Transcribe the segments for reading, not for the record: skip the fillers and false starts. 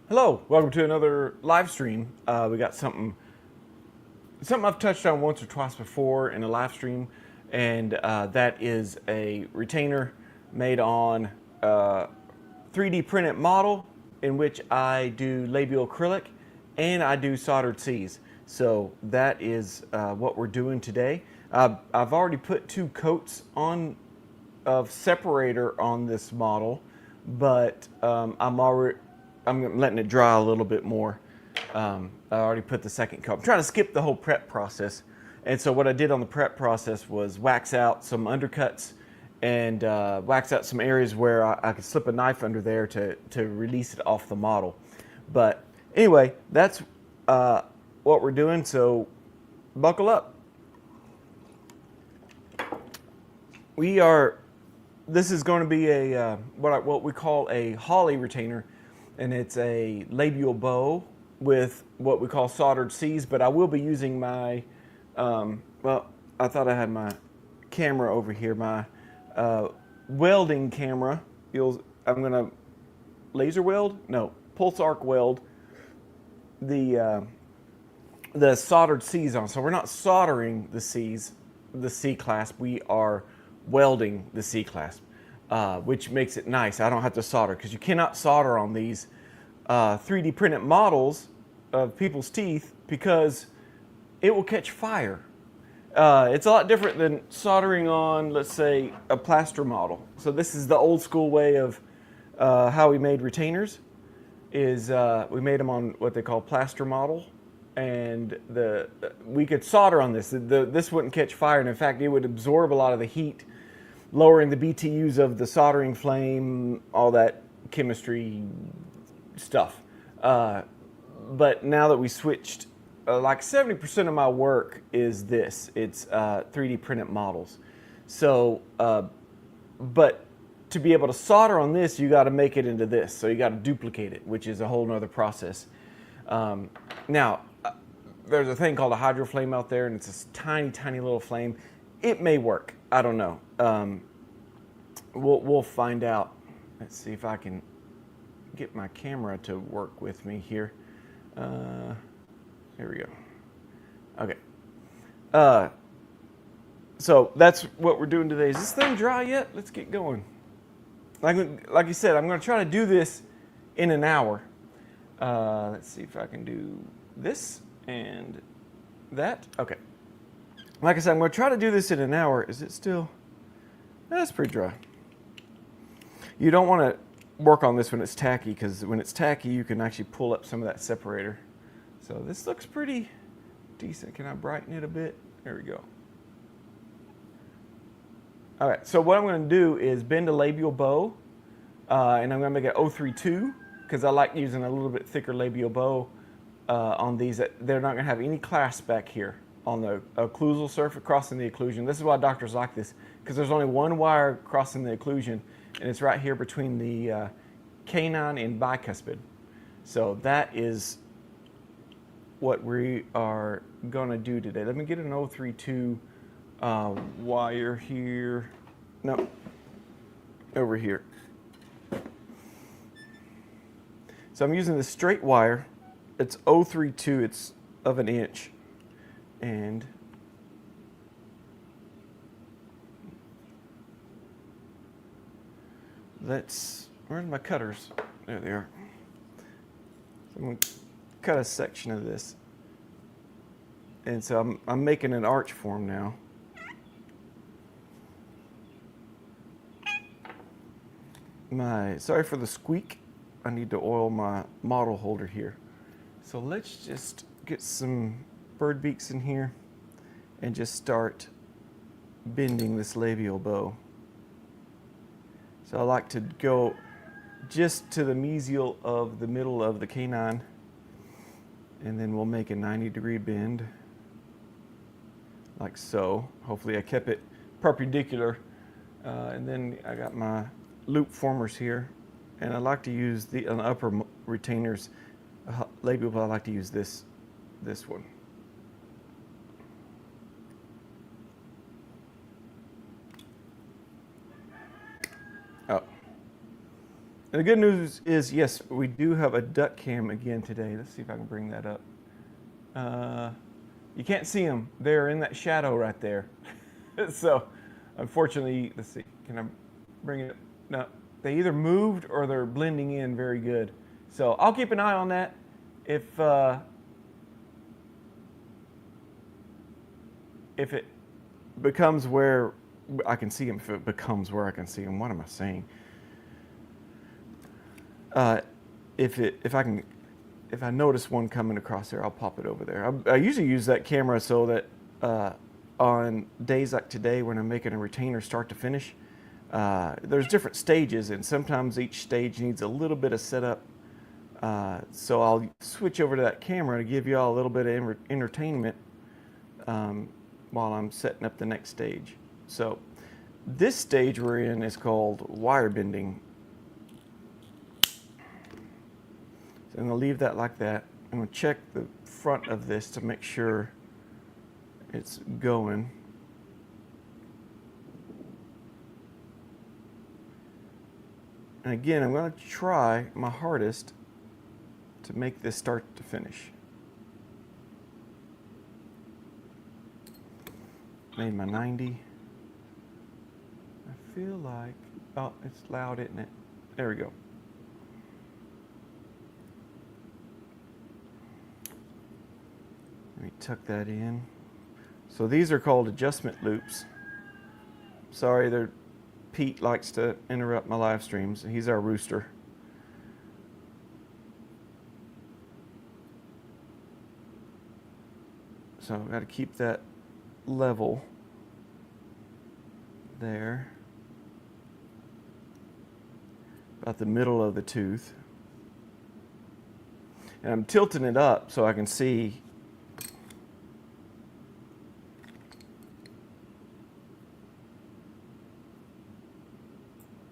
Hello, welcome to another live stream. We got something I've touched on once or twice before in a live stream, and that is a retainer made on 3D printed model in which I do labial acrylic and I do soldered C's. So that is what we're doing today. I've already put 2 coats on of separator on this model, but I'm letting it dry a little bit more. I already put the second coat. I'm trying to skip the whole prep process, and so what I did on the prep process was wax out some undercuts and wax out some areas where I could slip a knife under there to release it off the model. But anyway, that's what we're doing. So buckle up. This is going to be a what we call a Holly retainer, and it's a labial bow with what we call soldered C's. But I will be using my I thought I had my camera over here, my welding camera. I'm going to laser weld, no, pulse arc weld the soldered C's on. So we're not soldering the C's, the C clasp. We are welding the C clasp, which makes it nice. I don't have to solder, because you cannot solder on these 3D printed models of people's teeth, because it will catch fire. It's a lot different than soldering on, let's say, a plaster model. So this is the old school way of how we made retainers. Is we made them on what they call plaster model, and we could solder on this. This wouldn't catch fire, and in fact, it would absorb a lot of the heat, lowering the BTUs of the soldering flame, all that chemistry stuff. But now that we switched, like 70% of my work is this. It's 3D printed models. So, but to be able to solder on this, you got to make it into this. So you got to duplicate it, which is a whole nother process. Now, there's a thing called a hydro flame out there, and it's this tiny, tiny little flame. It may work. I don't know. We'll find out. Let's see if I can get my camera to work with me here. Here we go. Okay. So that's what we're doing today. Is this thing dry yet? Let's get going. Like you said, I'm going to try to do this in an hour. Let's see if I can do this and that. Okay. Like I said, I'm going to try to do this in an hour. Is it still? That's pretty dry. You don't want to work on this when it's tacky, because when it's tacky, you can actually pull up some of that separator. So this looks pretty decent. Can I brighten it a bit? There we go. All right, so what I'm going to do is bend a labial bow, and I'm going to make it 032, because I like using a little bit thicker labial bow on these. They're not going to have any clasp back here on the occlusal surface crossing the occlusion. This is why doctors like this, because there's only one wire crossing the occlusion, and it's right here between the canine and bicuspid. So that is what we are going to do today. Let me get an 032 wire here. No, over here. So I'm using the straight wire. It's 032. It's of an inch, and where's my cutters? There they are. So I'm going to cut a section of this, and so I'm making an arch form now. Sorry for the squeak. I need to oil my model holder here. So let's just get some bird beaks in here and just start bending this labial bow. So I like to go just to the mesial of the middle of the canine, and then we'll make a 90-degree bend, like so. Hopefully I kept it perpendicular. And then I got my loop formers here, and I like to use the upper retainers labial, but I like to use this one. Oh, And the good news is, yes, we do have a duck cam again today. Let's see if I can bring that up. You can't see them. They're in that shadow right there. So, unfortunately, let's see. Can I bring it up? No, they either moved or they're blending in very good. So I'll keep an eye on that. If it becomes where I can see them, if it becomes where I can see them, what am I saying? If I notice one coming across there, I'll pop it over there. I usually use that camera so that on days like today when I'm making a retainer start to finish, there's different stages, and sometimes each stage needs a little bit of setup. So I'll switch over to that camera to give you all a little bit of entertainment while I'm setting up the next stage. So this stage we're in is called wire bending. So I'm going to leave that like that. I'm going to check the front of this to make sure it's going. And again, I'm going to try my hardest to make this start to finish. Made my 90. I feel like, oh, it's loud, isn't it? There we go. Let me tuck that in. So these are called adjustment loops. Sorry, Pete likes to interrupt my live streams. He's our rooster. So I've got to keep that level there, about the middle of the tooth. And I'm tilting it up so I can see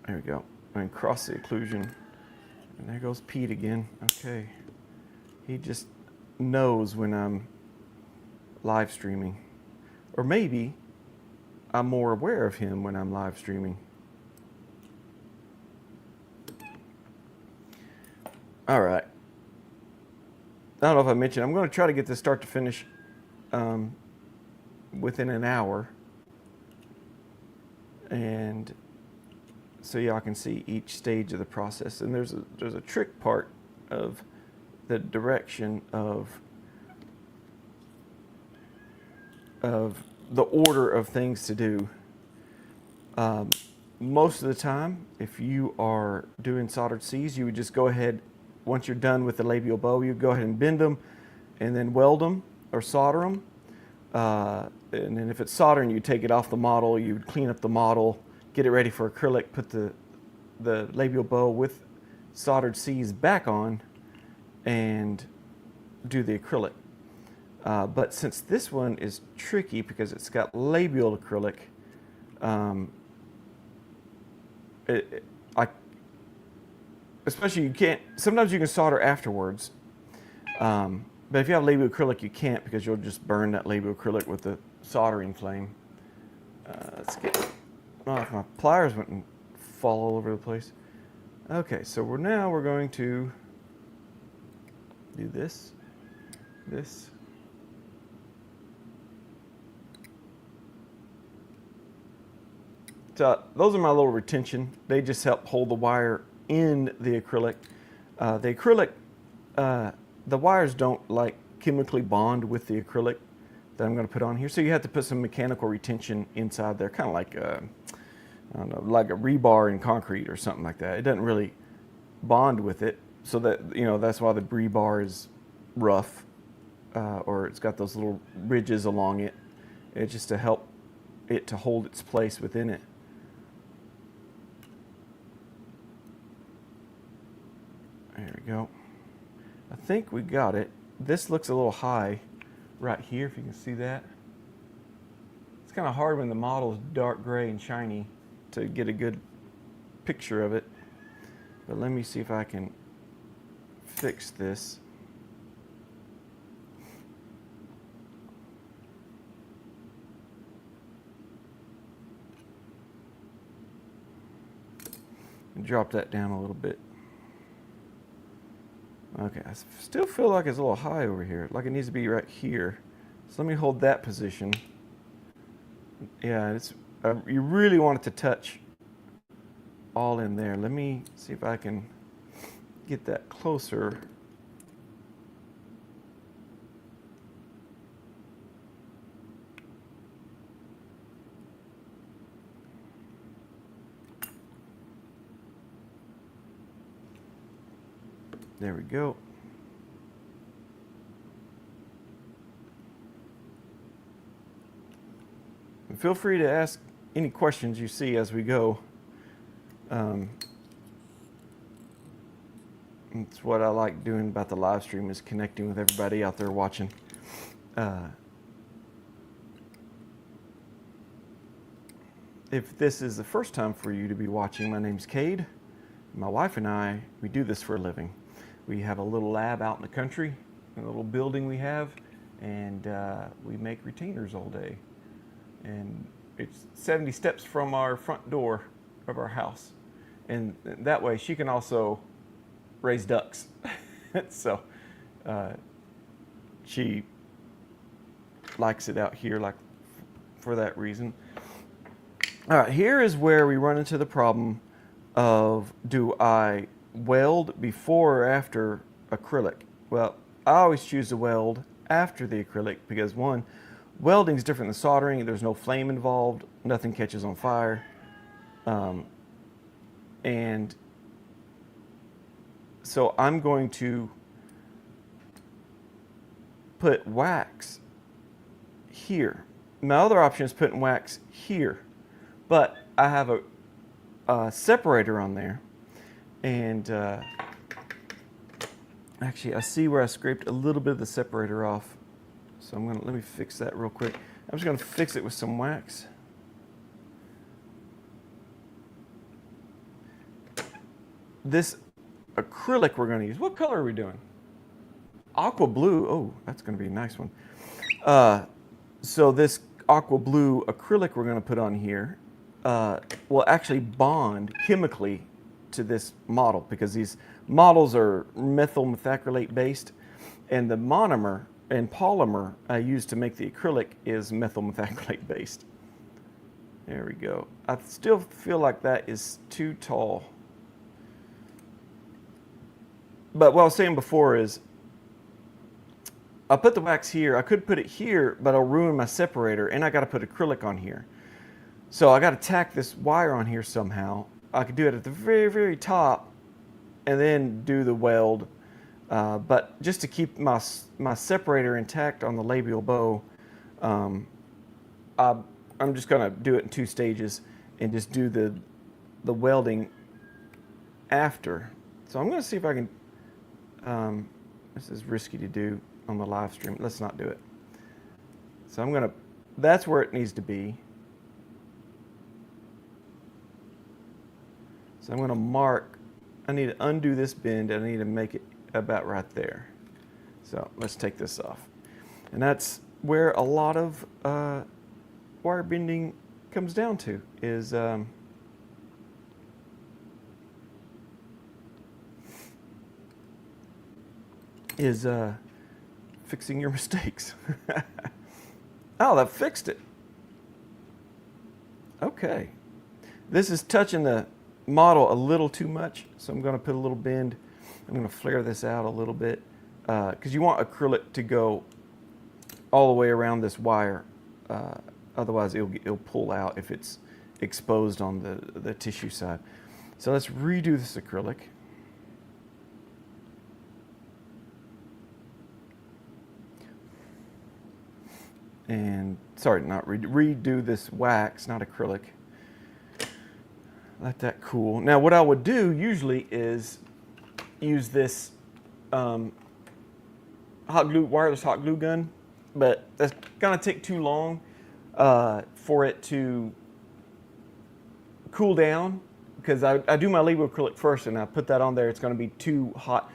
there we go. And cross the occlusion. And there goes Pete again. Okay. He just knows when I'm live streaming. Or maybe I'm more aware of him when I'm live streaming. All right. I don't know if I mentioned, I'm going to try to get this start to finish within an hour. And so y'all can see each stage of the process. And there's a trick part of the direction of the order of things to do. Most of the time, if you are doing soldered Cs, you would just go ahead, once you're done with the labial bow, you go ahead and bend them and then weld them or solder them. And then if it's soldering, you take it off the model, you would clean up the model, get it ready for acrylic, put the labial bow with soldered Cs back on, and do the acrylic. But since this one is tricky because it's got labial acrylic, especially sometimes you can solder afterwards. But if you have labial acrylic, you can't because you'll just burn that labial acrylic with the soldering flame. Let's get, oh, if my pliers wouldn't fall all over the place. Okay, so now we're going to do this. So those are my little retention. They just help hold the wire in the acrylic. The wires don't like chemically bond with the acrylic that I'm going to put on here. So you have to put some mechanical retention inside there, kind of like I don't know, like a rebar in concrete or something like that. It doesn't really bond with it, so that, you know, that's why the rebar is rough, or it's got those little ridges along it. It's just to help it to hold its place within it. There we go. I think we got it. This looks a little high right here, if you can see that. It's kind of hard when the model is dark gray and shiny to get a good picture of it. But let me see if I can fix this. And drop that down a little bit. Okay, I still feel like it's a little high over here, like it needs to be right here. So let me hold that position. Yeah, you really want it to touch all in there. Let me see if I can get that closer. There we go. And feel free to ask any questions you see as we go. It's what I like doing about the live stream, is connecting with everybody out there watching. If this is the first time for you to be watching, my name's Cade. My wife and I, we do this for a living. We have a little lab out in the country, a little building we have, and we make retainers all day. And it's 70 steps from our front door of our house. And that way she can also raise ducks. So she likes it out here, like for that reason. All right, here is where we run into the problem of, do I weld before or after acrylic? Well, I always choose to weld after the acrylic because, one, welding is different than soldering. There's no flame involved. Nothing catches on fire. And so I'm going to put wax here. My other option is putting wax here, but I have a separator on there, and actually I see where I scraped a little bit of the separator off, so let me fix that real quick. I'm just gonna fix it with some wax. This acrylic we're gonna use, what color are we doing? Aqua blue. Oh, that's gonna be a nice one. So this aqua blue acrylic we're gonna put on here will actually bond chemically to this model, because these models are methyl methacrylate based, and the monomer and polymer I use to make the acrylic is methyl methacrylate based. There we go. I still feel like that is too tall. But what I was saying before is, I'll put the wax here. I could put it here, but I'll ruin my separator, and I got to put acrylic on here. So I got to tack this wire on here somehow. I could do it at the very, very top and then do the weld. But just to keep my separator intact on the labial bow, I'm just going to do it in 2 stages and just do the welding after. So I'm going to see if I can, this is risky to do on the live stream. Let's not do it. So that's where it needs to be. So I'm going to mark, I need to undo this bend, and I need to make it about right there. So let's take this off. And that's where a lot of wire bending comes down to, is fixing your mistakes. Oh, that fixed it. Okay. This is touching the model a little too much, so I'm going to put a little bend. I'm going to flare this out a little bit, because you want acrylic to go all the way around this wire. Otherwise, it'll pull out if it's exposed on the tissue side. So let's redo this acrylic. And sorry, not redo this wax, not acrylic. Let that cool. Now, what I would do usually is use this wireless hot glue gun, but that's gonna take too long for it to cool down, because I do my labial acrylic first, and I put that on there. It's gonna be too hot.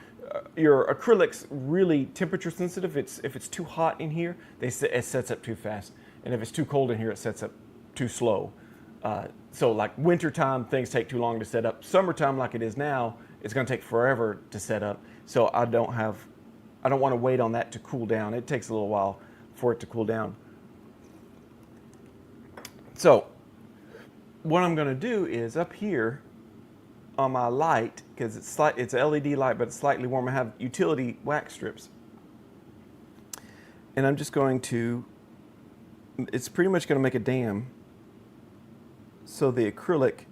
Your acrylic's really temperature sensitive. If it's too hot in here, it sets up too fast, and if it's too cold in here, it sets up too slow. So like wintertime, things take too long to set up. Summertime, like it is now, it's going to take forever to set up. So I don't want to wait on that to cool down. It takes a little while for it to cool down. So what I'm going to do is up here on my light, because it's an LED light, but it's slightly warm, I have utility wax strips. And I'm just going to, it's pretty much going to make a dam so the acrylic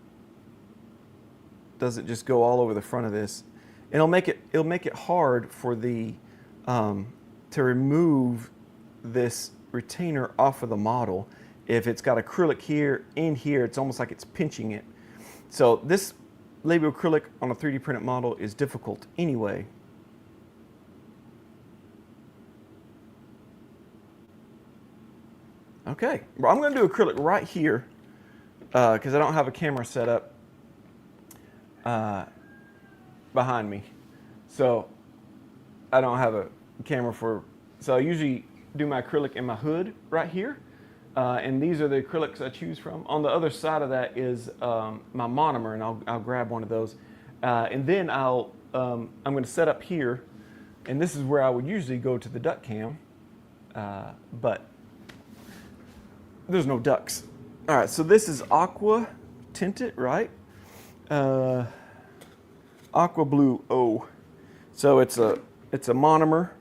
doesn't just go all over the front of this. And it'll make it hard for the to remove this retainer off of the model. If it's got acrylic here, in here, it's almost like it's pinching it. So this labial acrylic on a 3D printed model is difficult anyway. Okay, well, I'm going to do acrylic right here because I don't have a camera set up behind me. So I don't have a camera for, so I usually do my acrylic in my hood right here. And these are the acrylics I choose from. On the other side of that is my monomer, and I'll grab one of those. And then I'm going to set up here, and this is where I would usually go to the duck cam, but there's no ducks. All right, so this is aqua tinted, right? Aqua blue O. So it's a monomer,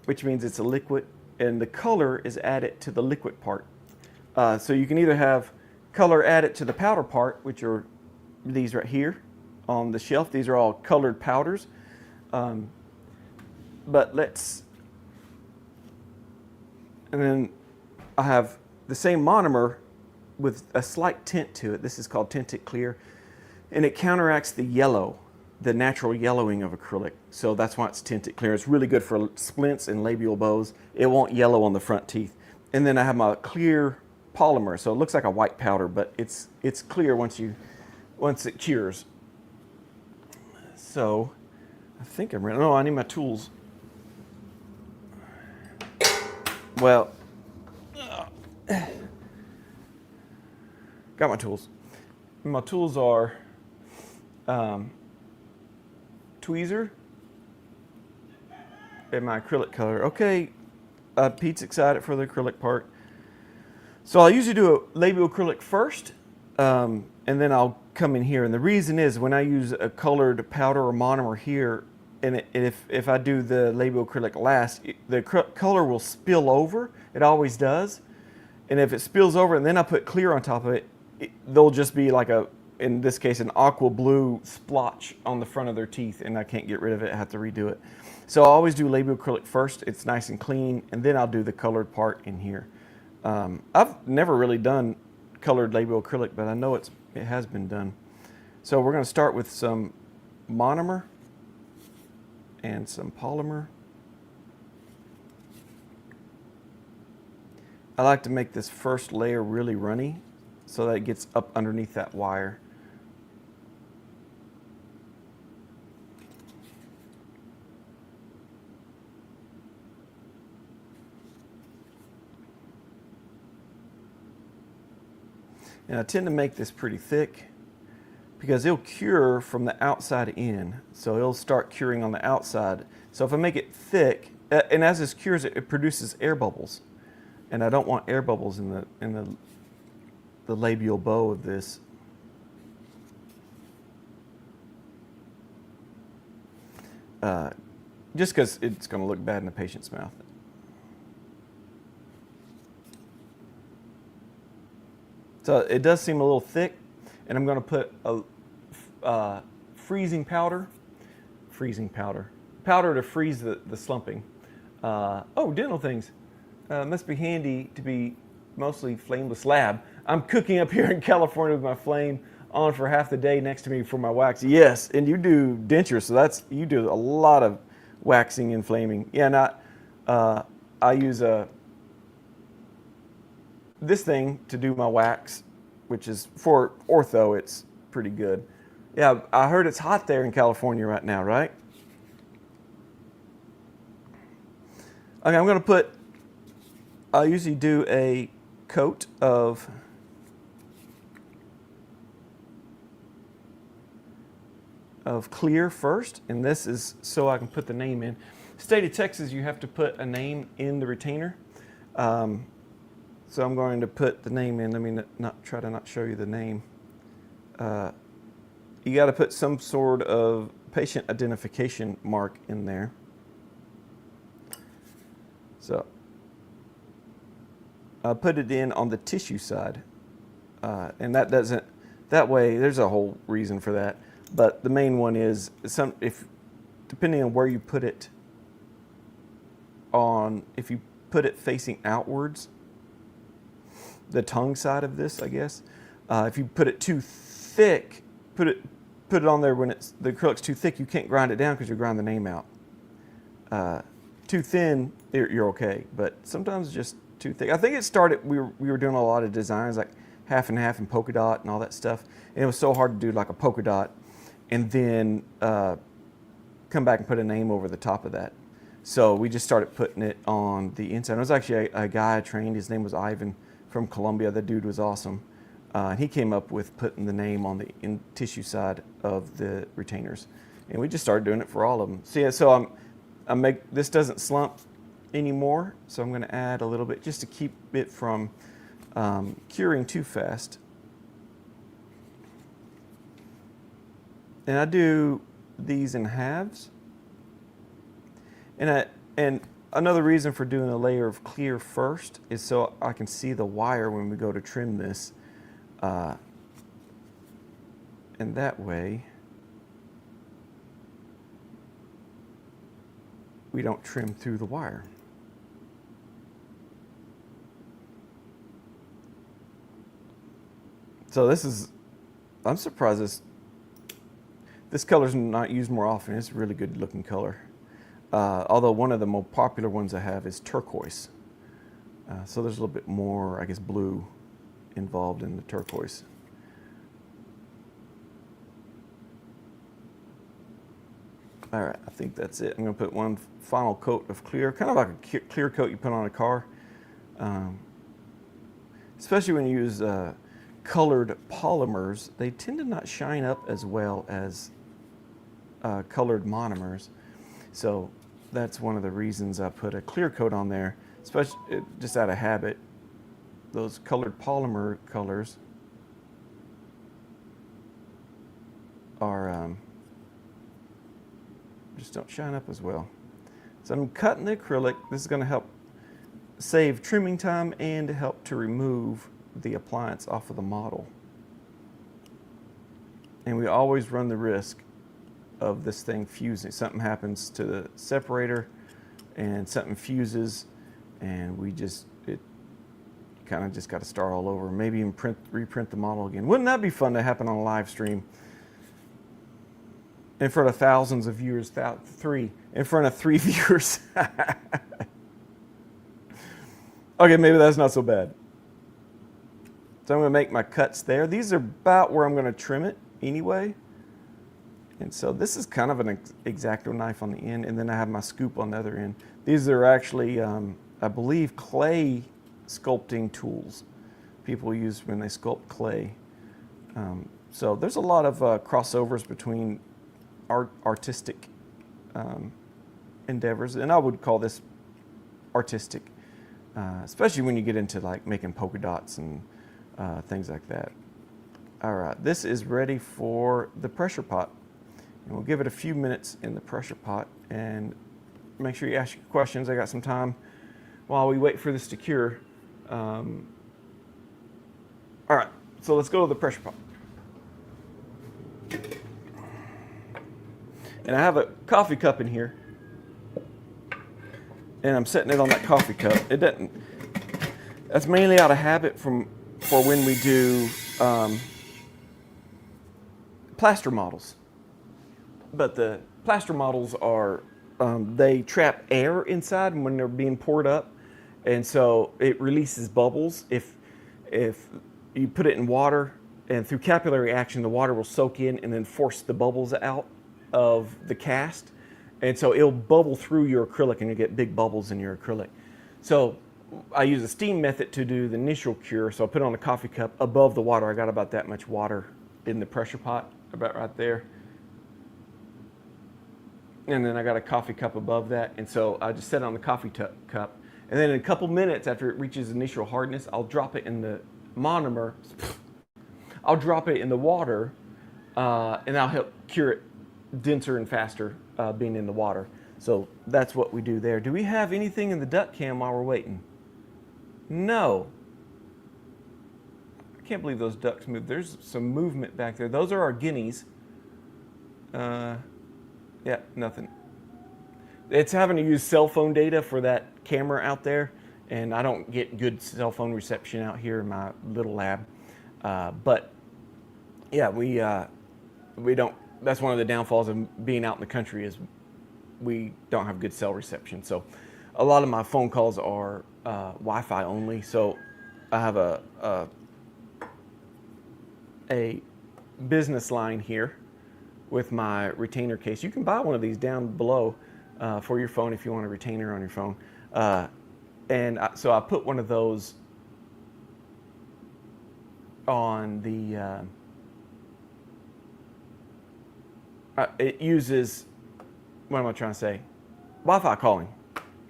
which means it's a liquid, and the color is added to the liquid part. So you can either have color added to the powder part, which are these right here on the shelf. These are all colored powders. But let's, and then I have the same monomer with a slight tint to it. This is called tinted clear, and it counteracts the yellow, the natural yellowing of acrylic. So that's why it's tinted clear. It's really good for splints and labial bows. It won't yellow on the front teeth. And then I have my clear polymer, so it looks like a white powder, but it's clear once it cures. So I think I'm ready. No, I need my tools. Well, got my tools. My tools are tweezer and my acrylic color. Okay, Pete's excited for the acrylic part. So I usually do a labial acrylic first, and then I'll come in here. And the reason is when I use a colored powder or monomer here, and if I do the labial acrylic last, the color will spill over. It always does. And if it spills over and then I put clear on top of it, there'll just be like in this case, an aqua blue splotch on the front of their teeth, and I can't get rid of it. I have to redo it. So I always do labial acrylic first. It's nice and clean, and then I'll do the colored part in here. I've never really done colored labial acrylic, but I know it has been done. So we're going to start with some monomer and some polymer. I like to make this first layer really runny so that it gets up underneath that wire. And I tend to make this pretty thick because it'll cure from the outside in. So it'll start curing on the outside. So if I make it thick, and as this cures, it produces air bubbles. And I don't want air bubbles in the labial bow of this. Just because it's going to look bad in the patient's mouth. So it does seem a little thick, and I'm going to put a freezing powder to freeze the slumping. Oh, dental things. Must be handy to be mostly flameless lab. I'm cooking up here in California with my flame on for half the day next to me for my wax. Yes, and you do dentures, so you do a lot of waxing and flaming. Yeah, and I use this thing to do my wax, which is for ortho. It's pretty good. Yeah, I heard it's hot there in California right now, right? Okay, I'm going to put, I usually do a coat of of clear first, and this is so I can put the name in. State of Texas, you have to put a name in the retainer. So I'm going to put the name in. Let me try to not show you the name. You got to put some sort of patient identification mark in there. So I put it in on the tissue side, and that way there's a whole reason for that. But the main one is depending on where you put it if you put it facing outwards, the tongue side of this, I guess. If you put it too thick, put it on there when the acrylic's too thick, you can't grind it down because you grind the name out. Too thin, you're okay, but sometimes just too thick. I think it started, we were doing a lot of designs like half and half and polka dot and all that stuff. And it was so hard to do like a polka dot and then come back and put a name over the top of that. So we just started putting it on the inside. It was actually a guy I trained, his name was Ivan from Colombia. That dude was awesome. And he came up with putting the name on the tissue side of the retainers. And we just started doing it for all of them. So yeah, so this doesn't slump anymore. So I'm going to add a little bit just to keep it from curing too fast. And I do these in halves. And another reason for doing a layer of clear first is so I can see the wire when we go to trim this. And that way, we don't trim through the wire. So I'm surprised this color's not used more often. It's a really good looking color. Although one of the more popular ones I have is turquoise. So there's a little bit more, I guess, blue involved in the turquoise. All right, I think that's it. I'm going to put one final coat of clear, kind of like a clear coat you put on a car. Especially when you use colored polymers, they tend to not shine up as well as colored monomers. So that's one of the reasons I put a clear coat on there, especially just out of habit. Those colored polymer colors are just don't shine up as well. So I'm cutting the acrylic. This is going to help save trimming time and help to remove the appliance off of the model. And we always run the risk of this thing fusing. Something happens to the separator and something fuses, and it kind of just got to start all over. Maybe even reprint the model again. Wouldn't that be fun to happen on a live stream? In front of thousands of viewers, in front of 3 viewers. Okay, maybe that's not so bad. So I'm going to make my cuts there. These are about where I'm going to trim it anyway. And so this is kind of an X-Acto knife on the end, and then I have my scoop on the other end. These are actually, I believe, clay sculpting tools people use when they sculpt clay. So there's a lot of crossovers between artistic endeavors, and I would call this artistic, especially when you get into like making polka dots and things like that. All right, this is ready for the pressure pot. And we'll give it a few minutes in the pressure pot, and make sure you ask your questions. I got some time while we wait for this to cure. All right, so let's go to the pressure pot. And I have a coffee cup in here, and I'm setting it on that coffee cup. That's mainly out of habit for when we do plaster models. But the plaster models are, they trap air inside when they're being poured up. And so it releases bubbles. If you put it in water, and through capillary action, the water will soak in and then force the bubbles out of the cast. And so it'll bubble through your acrylic, and you get big bubbles in your acrylic. So I use a steam method to do the initial cure. So I put it on a coffee cup above the water. I got about that much water in the pressure pot, about right there. and then I got a coffee cup above that, and so I just set it on the coffee cup, and then in a couple minutes after it reaches initial hardness, I'll drop it in the monomer. I'll drop it in the water, and that'll help cure it denser and faster being in the water. So that's what we do there. Do we have anything in the duct cam while we're waiting? No. I can't believe those ducks moved. There's some movement back there. Those are our guineas. Yeah, nothing. It's having to use cell phone data for that camera out there, and I don't get good cell phone reception out here in my little lab. But yeah, we don't. That's one of the downfalls of being out in the country is we don't have good cell reception. So a lot of my phone calls are Wi-Fi only. So I have a business line here with my retainer case. You can buy one of these down below for your phone if you want a retainer on your phone. So I put one of those on the, it uses, what am I trying to say? Wi-Fi calling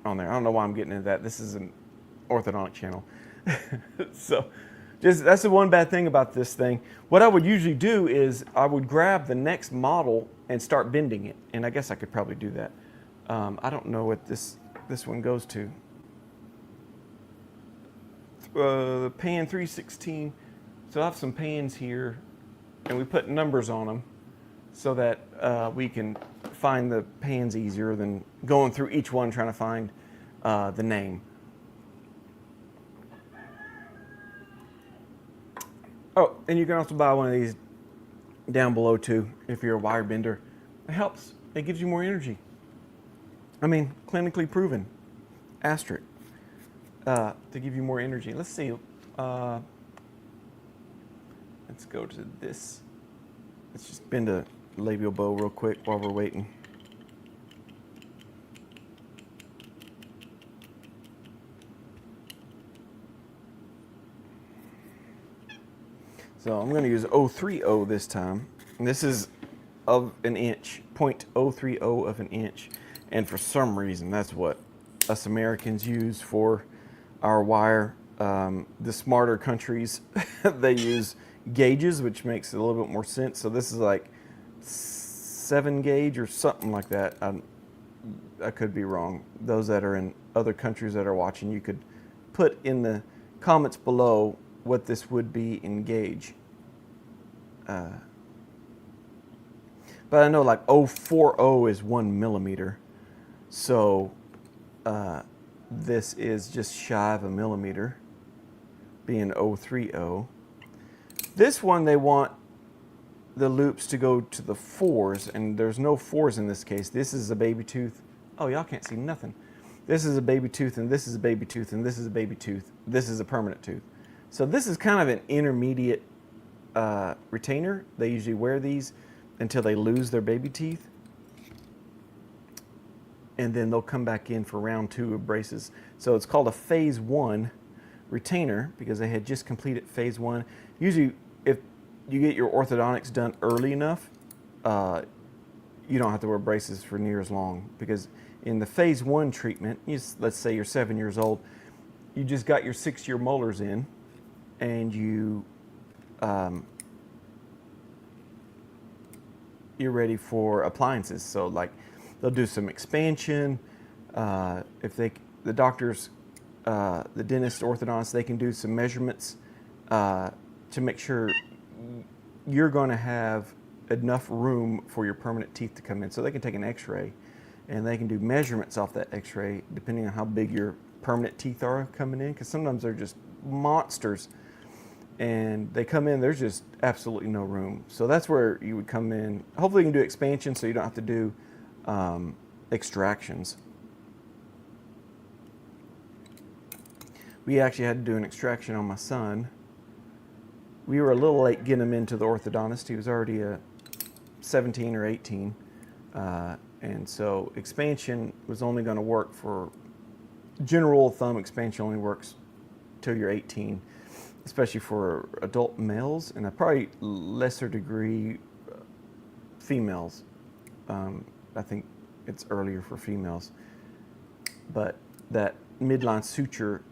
on there. I don't know why I'm getting into that. This is an orthodontic channel. So that's the one bad thing about this thing. What I would usually do is I would grab the next model and start bending it. And I guess I could probably do that. I don't know what this one goes to. The pan 316. So I have some pans here, and we put numbers on them so that we can find the pans easier than going through each one trying to find the name. Oh, and you can also buy one of these down below too if you're a wire bender. It helps. It gives you more energy. I mean, clinically proven. Asterisk. To give you more energy. Let's see. Let's go to this. Let's just bend a labial bow real quick while we're waiting. So I'm going to use 030 this time. And this is of an inch, 0.030 of an inch. And for some reason, that's what us Americans use for our wire. The smarter countries, they use gauges, which makes a little bit more sense. So this is like 7 gauge or something like that. I could be wrong. Those that are in other countries that are watching, you could put in the comments below what this would be in gauge. But I know like 040 is 1 millimeter. So this is just shy of a millimeter, being 030. This one, they want the loops to go to the 4s, and there's no 4s in this case. This is a baby tooth. Oh, y'all can't see nothing. This is a baby tooth, and this is a baby tooth, and this is a baby tooth. This is a permanent tooth. So this is kind of an intermediate retainer. They usually wear these until they lose their baby teeth. And then they'll come back in for round 2 of braces. So it's called a phase 1 retainer because they had just completed phase 1. Usually, if you get your orthodontics done early enough, you don't have to wear braces for near as long, because in the phase 1 treatment, let's say you're 7 years old, you just got your 6-year molars in, and you're ready for appliances. So like they'll do some expansion. If the doctors, the dentist, orthodontist, they can do some measurements to make sure you're going to have enough room for your permanent teeth to come in. So they can take an x-ray and they can do measurements off that x-ray depending on how big your permanent teeth are coming in, because sometimes they're just monsters and they come in, there's just absolutely no room. So that's where you would come in. Hopefully you can do expansion so you don't have to do extractions. We actually had to do an extraction on my son. We were a little late getting him into the orthodontist. He was already 17 or 18. And so expansion was only going to work for, general rule of thumb, expansion only works till you're 18, especially for adult males, and a probably lesser degree females. I think it's earlier for females. But that midline suture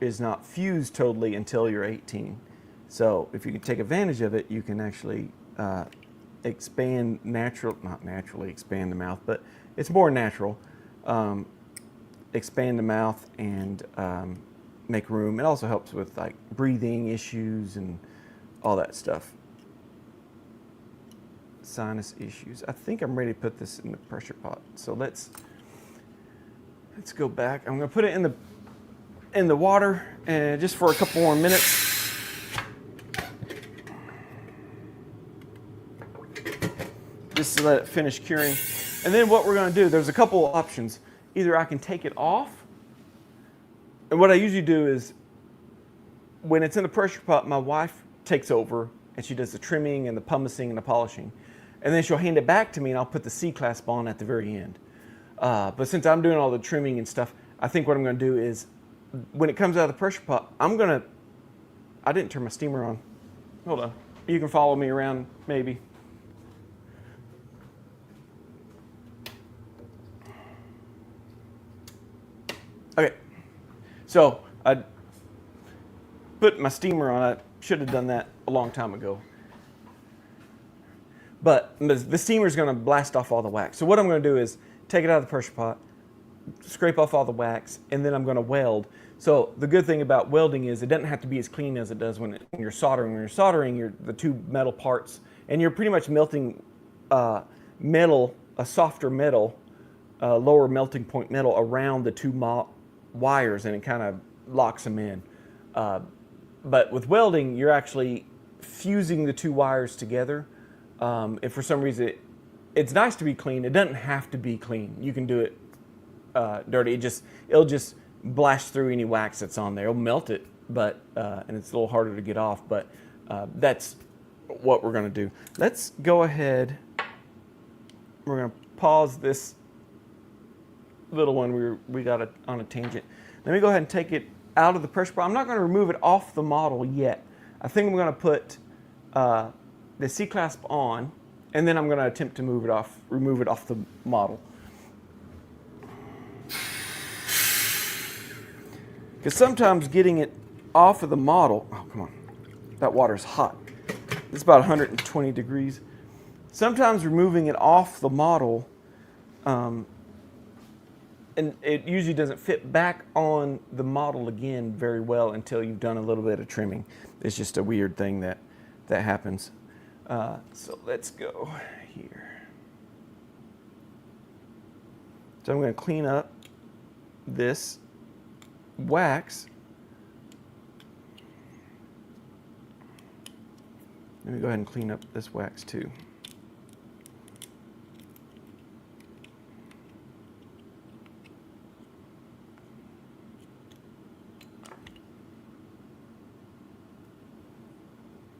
is not fused totally until you're 18. So if you can take advantage of it, you can actually expand not naturally expand the mouth, but it's more natural. Expand the mouth and make room. It also helps with like breathing issues and all that stuff. Sinus issues. I think I'm ready to put this in the pressure pot. So let's go back. I'm going to put it in the water and just for a couple more minutes. Just to let it finish curing. And then what we're going to do, there's a couple of options. Either I can take it off, and what I usually do is when it's in the pressure pot, my wife takes over and she does the trimming and the pumicing and the polishing. And then she'll hand it back to me and I'll put the C-clasp on at the very end. But since I'm doing all the trimming and stuff, I think what I'm going to do is when it comes out of the pressure pot, I didn't turn my steamer on. Hold on. You can follow me around maybe. Okay, so I put my steamer on. I should have done that a long time ago. But the steamer is going to blast off all the wax. So what I'm going to do is take it out of the pressure pot, scrape off all the wax, and then I'm going to weld. So the good thing about welding is it doesn't have to be as clean as it does when you're soldering. When you're soldering, the two metal parts, and you're pretty much melting metal, a softer metal, lower melting point metal around the two wires, and it kind of locks them in. But with welding, you're actually fusing the two wires together. If for some reason it's nice to be clean, it doesn't have to be clean. You can do it dirty. It'll just blast through any wax that's on there. It'll melt it, but and it's a little harder to get off. But that's what we're going to do. Let's go ahead. We're going to pause this little one we got it on a tangent. Let me go ahead and take it out of the pressure pot. I'm not going to remove it off the model yet. I think I'm going to put the C-clasp on, and then I'm going to attempt to remove it off the model. Because sometimes getting it off of the model, oh come on, that water's hot. It's about 120 degrees. Sometimes removing it off the model, and it usually doesn't fit back on the model again very well until you've done a little bit of trimming. It's just a weird thing that happens. So let's go here. So I'm going to clean up this wax. Let me go ahead and clean up this wax too.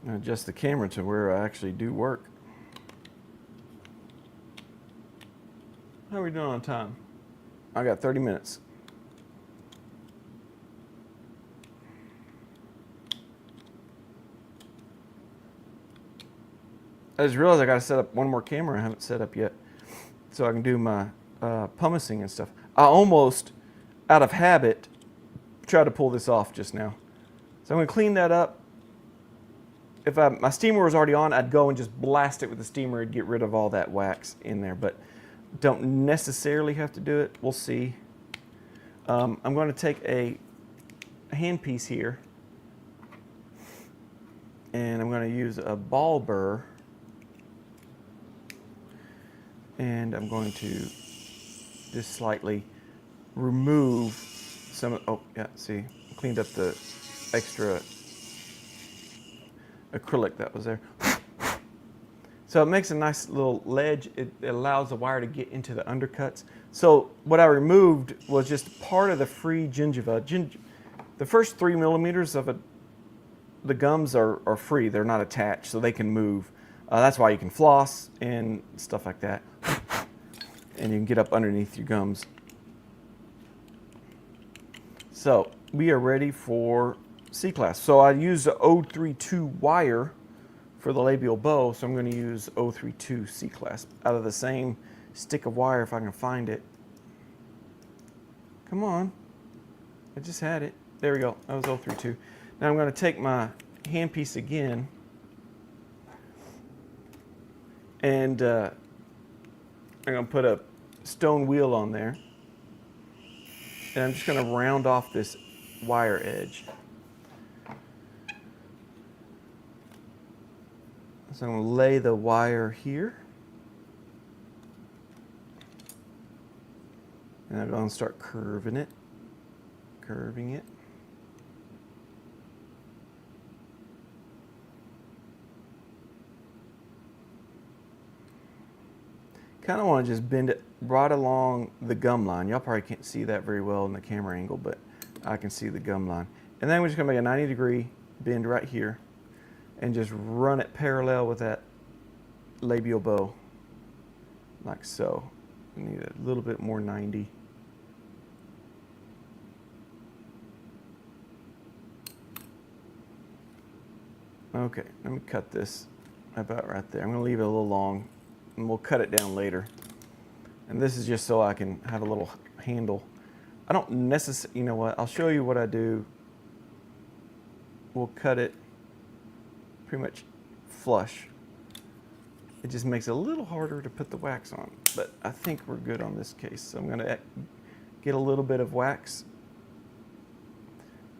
Adjust the camera to where I actually do work. How are we doing on time? I got 30 minutes. I just realized I got to set up one more camera I haven't set up yet, so I can do my pumicing and stuff. I almost, out of habit, tried to pull this off just now. So I'm going to clean that up. If my steamer was already on, I'd go and just blast it with the steamer and get rid of all that wax in there, but don't necessarily have to do it. We'll see. I'm going to take a handpiece here, and I'm going to use a ball burr, and I'm going to just slightly remove some, oh yeah, see, cleaned up the extra acrylic that was there. So it makes a nice little ledge. It allows the wire to get into the undercuts. So what I removed was just part of the free gingiva. The first 3 millimeters of the gums are free. They're not attached, so they can move. That's why you can floss and stuff like that. And you can get up underneath your gums. So we are ready for C-clasp. So I used the 032 wire for the labial bow, so I'm going to use 032 C-clasp out of the same stick of wire if I can find it. Come on. I just had it. There we go. That was 032. Now I'm going to take my handpiece again and I'm going to put a stone wheel on there. And I'm just going to round off this wire edge. So I'm going to lay the wire here. And I'm going to start curving it. Curving it. Kind of want to just bend it right along the gum line. Y'all probably can't see that very well in the camera angle, but I can see the gum line. And then we're just going to make a 90-degree bend right here and just run it parallel with that labial bow, like so. I need a little bit more 90. Okay, let me cut this about right there. I'm going to leave it a little long, and we'll cut it down later. And this is just so I can have a little handle. I don't necessarily, you know what, I'll show you what I do. We'll cut it pretty much flush. It just makes it a little harder to put the wax on, but I think we're good on this case. So I'm going to get a little bit of wax,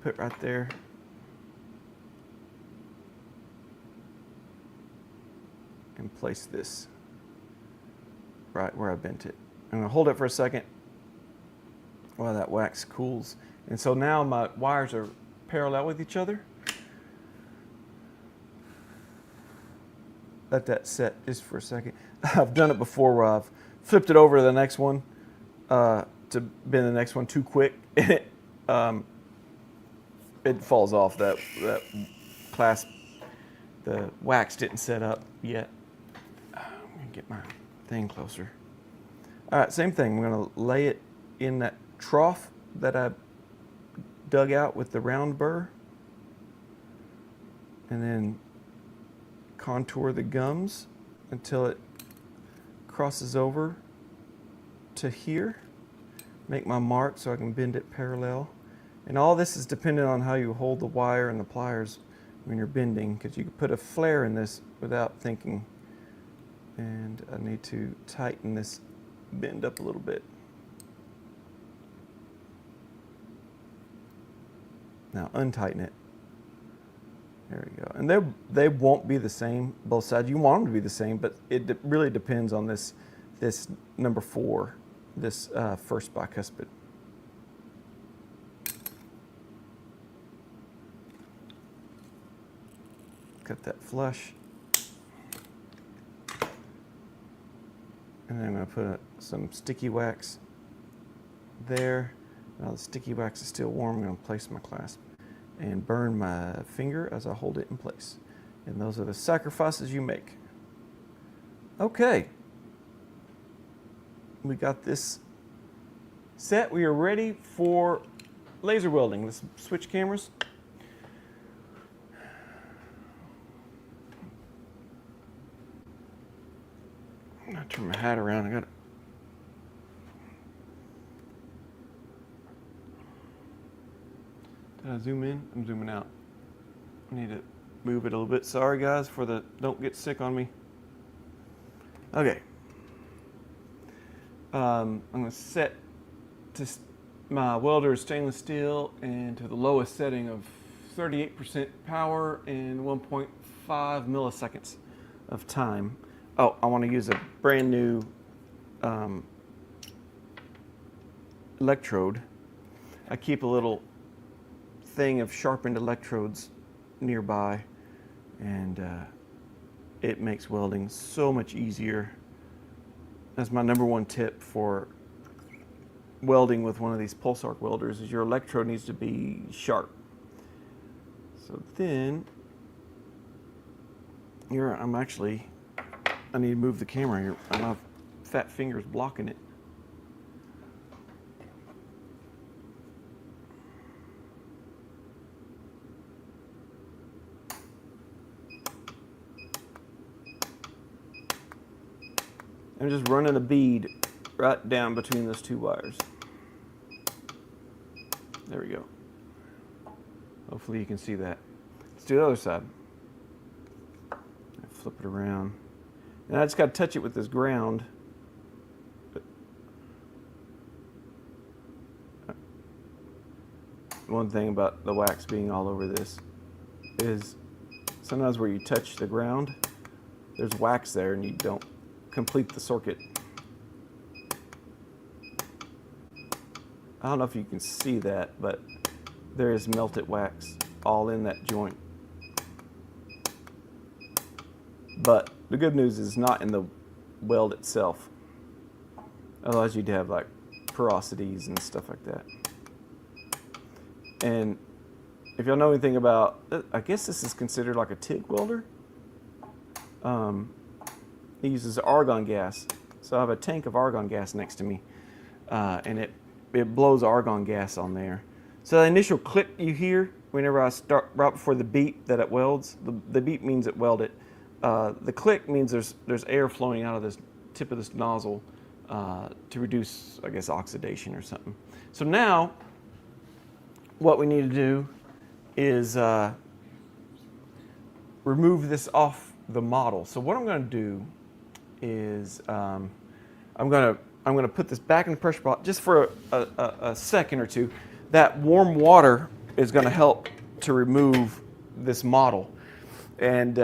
put right there. And place this right where I bent it. I'm going to hold it for a second while that wax cools. And so now my wires are parallel with each other. Let that set just for a second. I've done it before where I've flipped it over to the next one to bend the next one too quick, and it falls off. That clasp, the wax didn't set up yet. I'm gonna get my thing closer. All right, same thing. I'm gonna lay it in that trough that I dug out with the round burr, and then contour the gums until it crosses over to here. Make my mark so I can bend it parallel. And all this is dependent on how you hold the wire and the pliers when you're bending, because you can put a flare in this without thinking. And I need to tighten this bend up a little bit. Now untighten it. There we go. And they won't be the same, both sides. You want them to be the same, but it really depends on this number 4, this first bicuspid. Cut that flush. And then I'm going to put some sticky wax there. Now the sticky wax is still warm. I'm going to place my clasp and burn my finger as I hold it in place. And those are the sacrifices you make. Okay. We got this set. We are ready for laser welding. Let's switch cameras. I'm gonna turn my hat around. I got it. Did I zoom in? I'm zooming out. I need to move it a little bit. Sorry guys for the don't get sick on me. Okay. I'm gonna set my welder is stainless steel and to the lowest setting of 38% power and 1.5 milliseconds of time. Oh, I want to use a brand new electrode. I keep a little thing of sharpened electrodes nearby, and it makes welding so much easier. That's my #1 tip for welding with one of these pulse arc welders, is your electrode needs to be sharp. So then, I need to move the camera here. I have fat fingers blocking it. I'm just running a bead right down between those two wires. There we go. Hopefully you can see that. Let's do the other side. Flip it around. And I just got to touch it with this ground. One thing about the wax being all over this is sometimes where you touch the ground, there's wax there and you don't complete the circuit. I don't know if you can see that, but there is melted wax all in that joint. But the good news is not in the weld itself. Otherwise you'd have like porosities and stuff like that. And if y'all know anything about, I guess this is considered like a TIG welder. It uses argon gas. So I have a tank of argon gas next to me, and it blows argon gas on there. So the initial click you hear whenever I start, right before the beep that it welds, the beep means it welded. The click means there's air flowing out of this tip of this nozzle to reduce, I guess, oxidation or something. So now, what we need to do is remove this off the model. So what I'm going to do is I'm going to put this back in the pressure pot just for a second or two. That warm water is going to help to remove this model and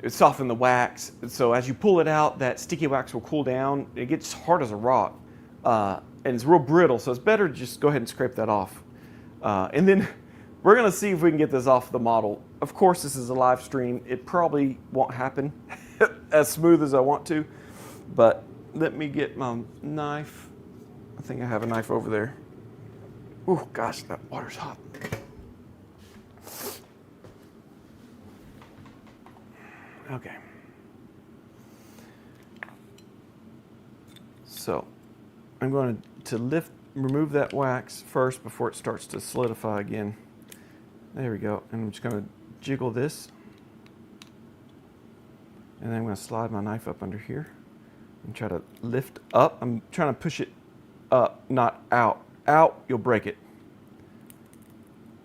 soften the wax. So as you pull it out, that sticky wax will cool down. It gets hard as a rock, and it's real brittle. So it's better to just go ahead and scrape that off. And then we're going to see if we can get this off the model. Of course, this is a live stream. It probably won't happen as smooth as I want to, but let me get my knife. I think I have a knife over there. Oh gosh, that water's hot. Okay. So I'm going to remove that wax first before it starts to solidify again. There we go. And I'm just going to jiggle this. And then I'm going to slide my knife up under here and try to lift up. I'm trying to push it up, not out. Out, you'll break it.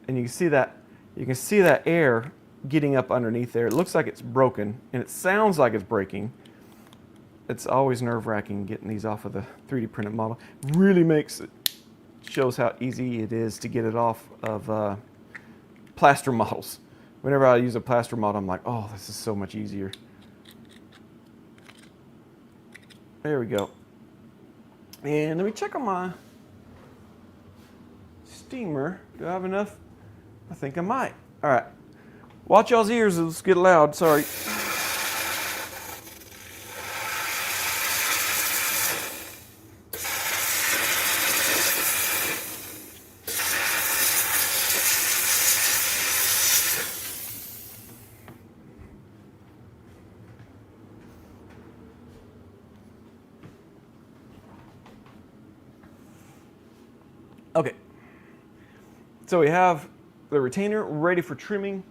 And you can see that air getting up underneath there. It looks like it's broken and it sounds like it's breaking. It's always nerve-wracking getting these off of the 3D printed model. Really shows how easy it is to get it off of plaster models. Whenever I use a plaster model, I'm like, oh, this is so much easier. There we go. And let me check on my steamer. Do I have enough? I think I might. All right. Watch y'all's ears. Let's get loud. Sorry. Okay. So we have the retainer ready for trimming.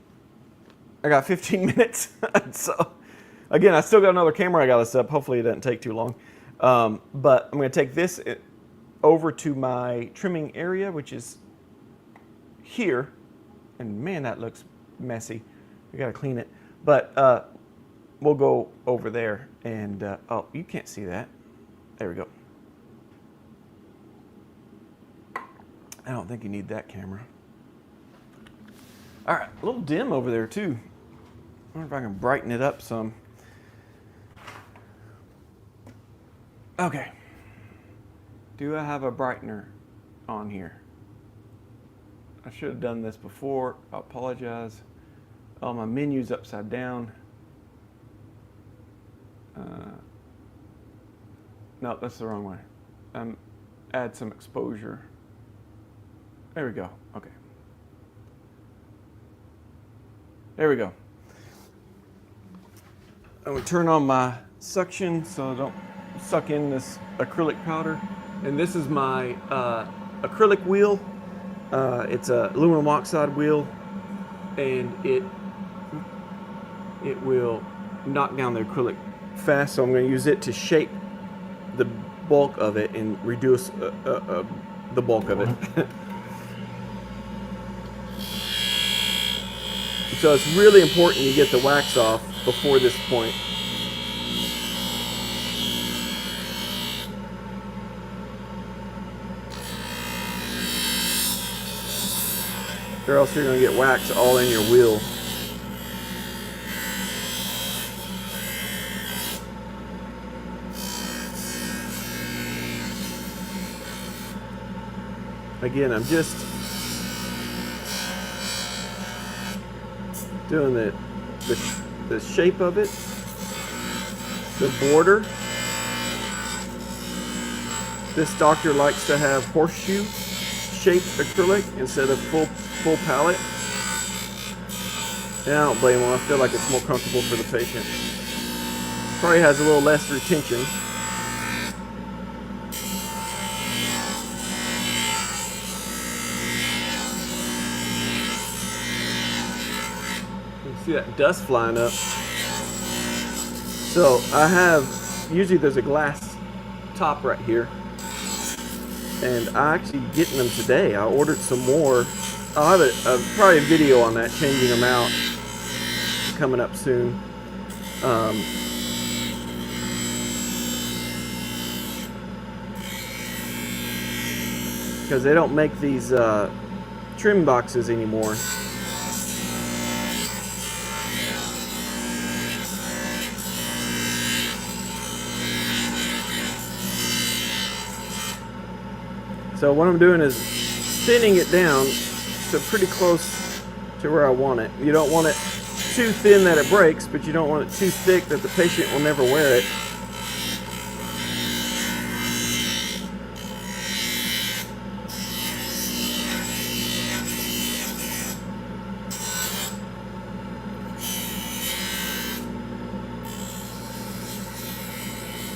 I got 15 minutes. So again, I still got another camera I got to set up. Hopefully it doesn't take too long. But I'm going to take this over to my trimming area, which is here. And man, that looks messy. We got to clean it. But we'll go over there and, oh, you can't see that. There we go. I don't think you need that camera. All right, a little dim over there too. I wonder if I can brighten it up some. Okay. Do I have a brightener on here? I should have done this before. I apologize. Oh, my menu's upside down. No, that's the wrong way. Add some exposure. There we go. Okay. There we go. I'm going to turn on my suction so I don't suck in this acrylic powder. And this is my acrylic wheel. It's a aluminum oxide wheel, and it will knock down the acrylic fast, so I'm going to use it to shape the bulk of it and reduce the bulk of it. So it's really important you get the wax off before this point. Or else you're going to get wax all in your wheel. Again, I'm just doing the shape of it, the border. This doctor likes to have horseshoe shaped acrylic instead of full palette. And I don't blame him. I feel like it's more comfortable for the patient. Probably has a little less retention. See that dust flying up. So I have, usually there's a glass top right here, and I actually getting them today. I ordered some more. I'll have probably a video on that, changing them out, coming up soon. Because they don't make these trim boxes anymore. So what I'm doing is thinning it down to pretty close to where I want it. You don't want it too thin that it breaks, but you don't want it too thick that the patient will never wear it.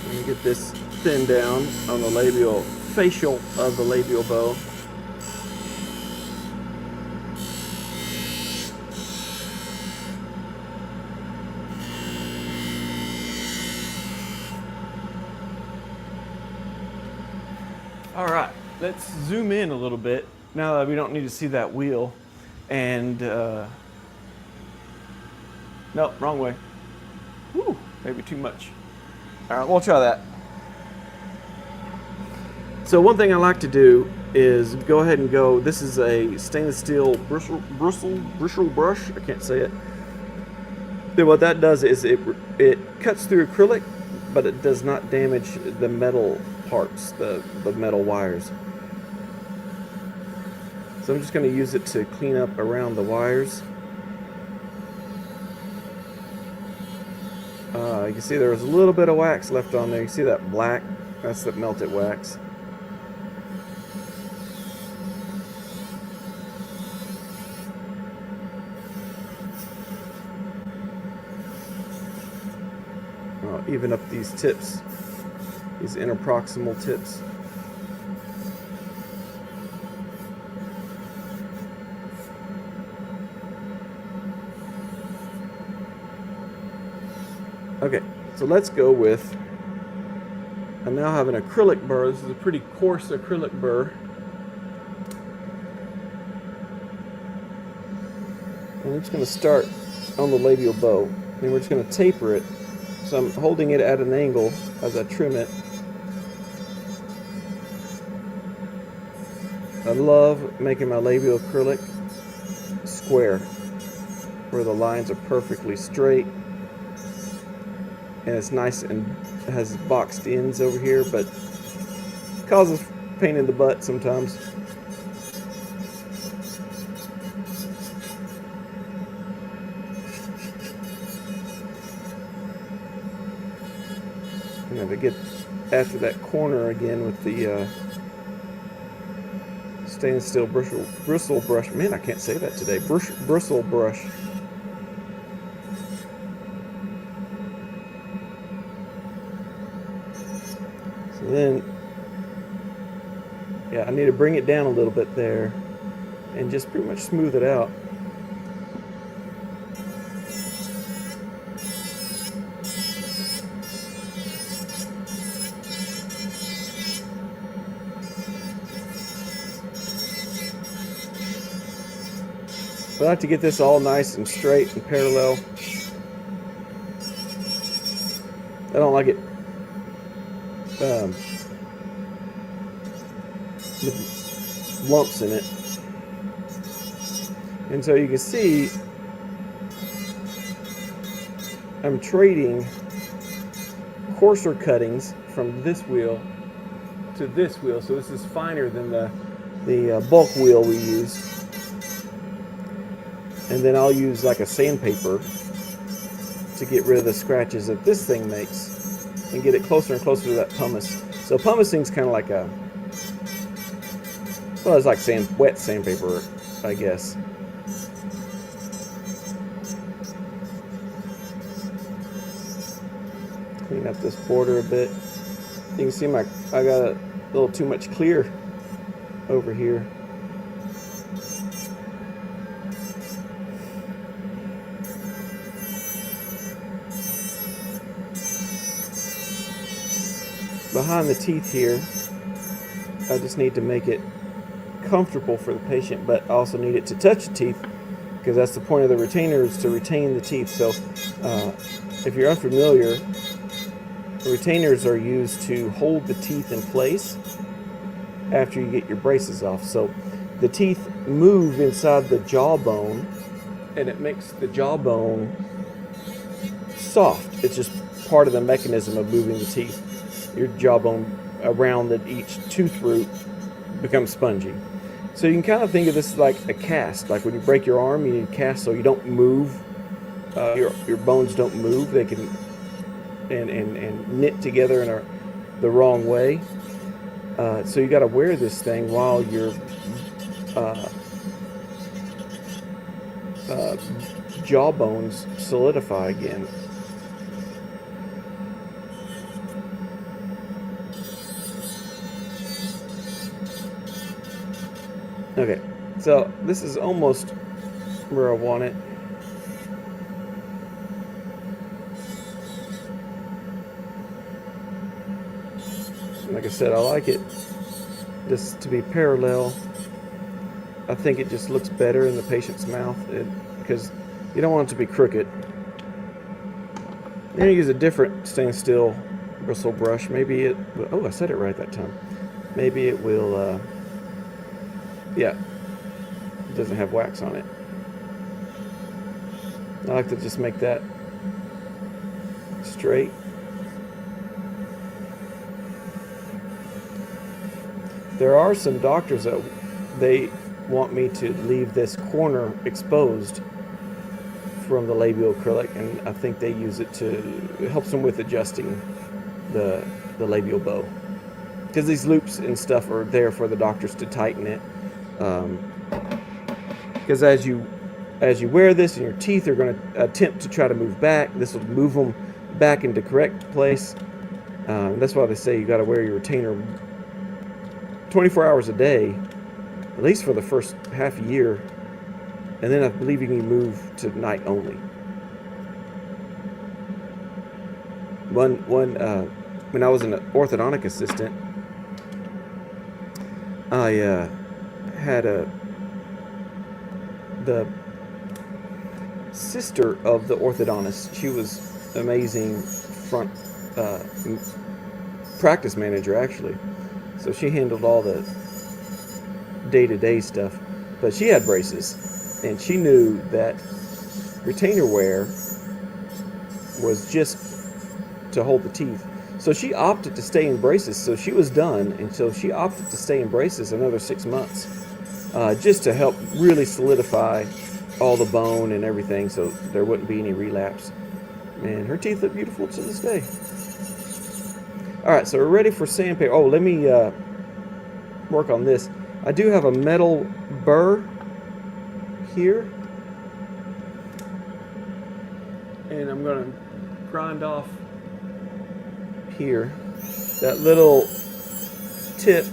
Let me get this thin down on the labial facial of the labial bow. All right, let's zoom in a little bit now that we don't need to see that wheel. And no, wrong way. Whew, maybe too much. All right, we'll try that. So one thing I like to do is go ahead and go, this is a stainless steel bristle brush, I can't say it. Then what that does is it cuts through acrylic, but it does not damage the metal parts, the metal wires. So I'm just going to use it to clean up around the wires. You can see there's a little bit of wax left on there. You see that black? That's the melted wax. I'll even up these tips, these interproximal tips. Okay, so let's go with, I now have an acrylic burr. This is a pretty coarse acrylic burr. And we're just going to start on the labial bow. And we're just going to taper it. So I'm holding it at an angle as I trim it. I love making my labial acrylic square, where the lines are perfectly straight. And it's nice and has boxed ends over here, but causes pain in the butt sometimes. And if I get after that corner again with the stainless steel bristle brush. Man, I can't say that today. Bristle brush. So then, yeah, I need to bring it down a little bit there and just pretty much smooth it out. I like to get this all nice and straight and parallel. I don't like it with lumps in it. And so you can see I'm trading coarser cuttings from this wheel to this wheel. So this is finer than the bulk wheel we use. And then I'll use like a sandpaper to get rid of the scratches that this thing makes and get it closer and closer to that pumice. So pumicing's kind of like a, well, it's like wet sandpaper, I guess. Clean up this border a bit. You can see I got a little too much clear over here. Behind the teeth here, I just need to make it comfortable for the patient, but I also need it to touch the teeth, because that's the point of the retainer, is to retain the teeth. So if you're unfamiliar, retainers are used to hold the teeth in place after you get your braces off. So the teeth move inside the jawbone, and it makes the jawbone soft. It's just part of the mechanism of moving the teeth. Your jawbone around each tooth root becomes spongy. So you can kind of think of this like a cast. Like when you break your arm, you need a cast so you don't move. Your bones don't move. They can and knit together in the wrong way. So you got to wear this thing while your jawbones solidify again. Okay, so this is almost where I want it. Like I said, I like it just to be parallel. I think it just looks better in the patient's mouth because you don't want it to be crooked. You're going to use a different stainless steel bristle brush. Maybe it, oh, I said it right that time. Maybe it will, yeah, it doesn't have wax on it. I like to just make that straight. There are some doctors that they want me to leave this corner exposed from the labial acrylic, and I think they use it it helps them with adjusting the labial bow, because these loops and stuff are there for the doctors to tighten it. Because as you wear this and your teeth are going to attempt to try to move back, this will move them back into correct place. That's why they say you got to wear your retainer 24 hours a day, at least for the first half a year, and then I believe you can move to night only. When I was an orthodontic assistant, I had the sister of the orthodontist. She was amazing front practice manager, actually. So she handled all the day-to-day stuff. But she had braces, and she knew that retainer wear was just to hold the teeth. So she opted to stay in braces. So she was done, and so she opted to stay in braces another 6 months, just to help really solidify all the bone and everything, so there wouldn't be any relapse. And her teeth look beautiful to this day. All right, so we're ready for sandpaper. Oh, let me work on this. I do have a metal burr here, and I'm going to grind off here that little tip.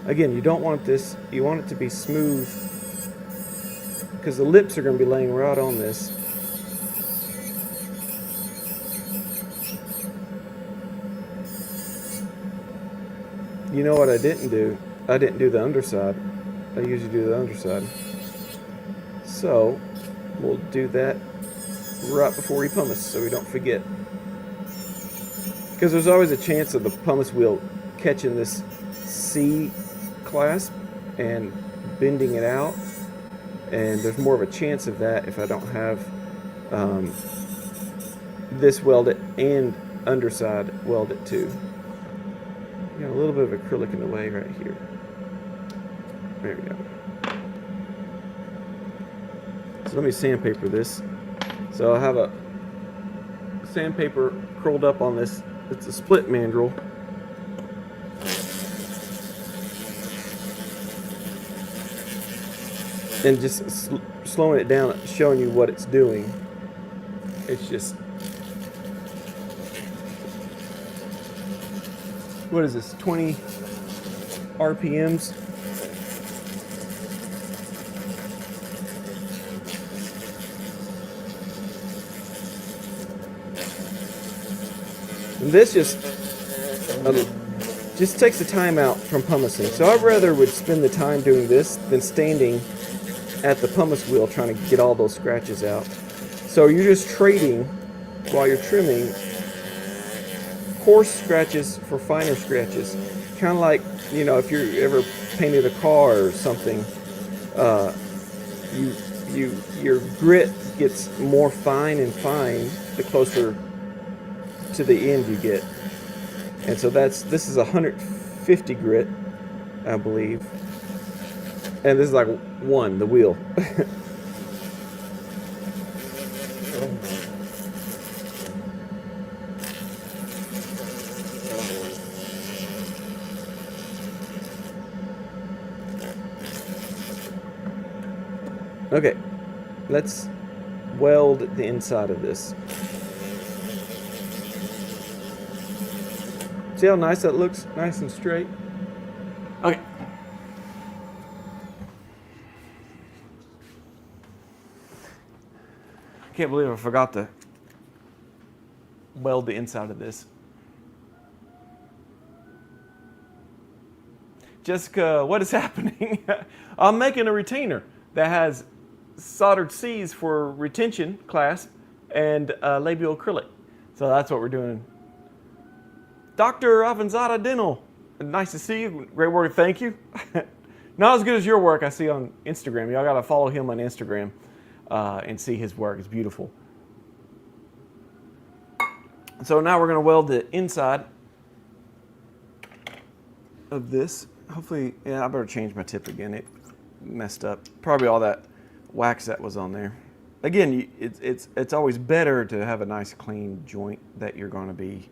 Again, you don't want this, you want it to be smooth, because the lips are going to be laying right on this. You know what I didn't do? I didn't do the underside. I usually do the underside. So we'll do that right before we pumice so we don't forget. Because there's always a chance of the pumice wheel catching this C clasp and bending it out. And there's more of a chance of that if I don't have this welded and underside welded too. Got a little bit of acrylic in the way right here. There we go. So let me sandpaper this. So I'll have a sandpaper curled up on this. It's a split mandrel. And just slowing it down, showing you what it's doing. It's just, what is this, 20 RPMs? And this just takes the time out from pumicing. So I rather would spend the time doing this than standing at the pumice wheel trying to get all those scratches out. So you're just trading while you're trimming coarse scratches for finer scratches. Kind of like, you know, if you ever painted a car or something, your grit gets more fine and fine the closer to the end you get. And so this is 150 grit, I believe. And this is like the wheel. Okay, let's weld the inside of this. See how nice that looks? Nice and straight. Okay. I can't believe I forgot to weld the inside of this. Jessica, what is happening? I'm making a retainer that has soldered C's for retention clasp and labial acrylic. So that's what we're doing. Dr. Avanzada Dental, nice to see you. Great work, thank you. Not as good as your work I see on Instagram. Y'all gotta follow him on Instagram and see his work. It's beautiful. So now we're gonna weld the inside of this. Hopefully, yeah, I better change my tip again. It messed up. Probably all that wax that was on there. Again, it's always better to have a nice clean joint that you're gonna be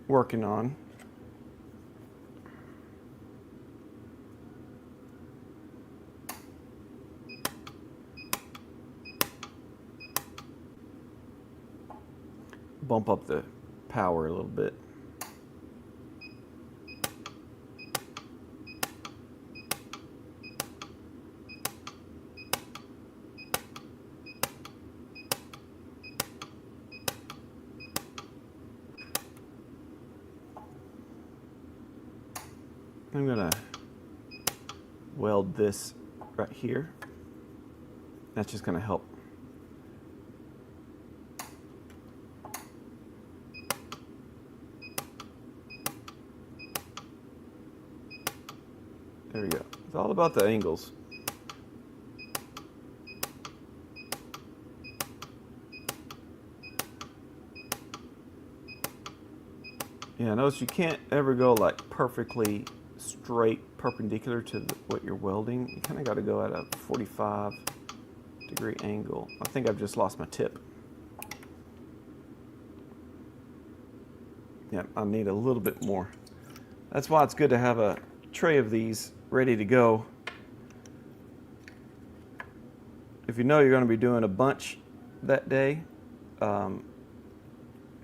working on. Bump up the power a little bit. I'm gonna weld this right here. That's just gonna help. There we go. It's all about the angles. Yeah, notice you can't ever go like perfectly straight perpendicular to what you're welding. You kind of got to go at a 45-degree angle. I think I've just lost my tip. Yeah, I need a little bit more. That's why it's good to have a tray of these ready to go. If you know you're going to be doing a bunch that day,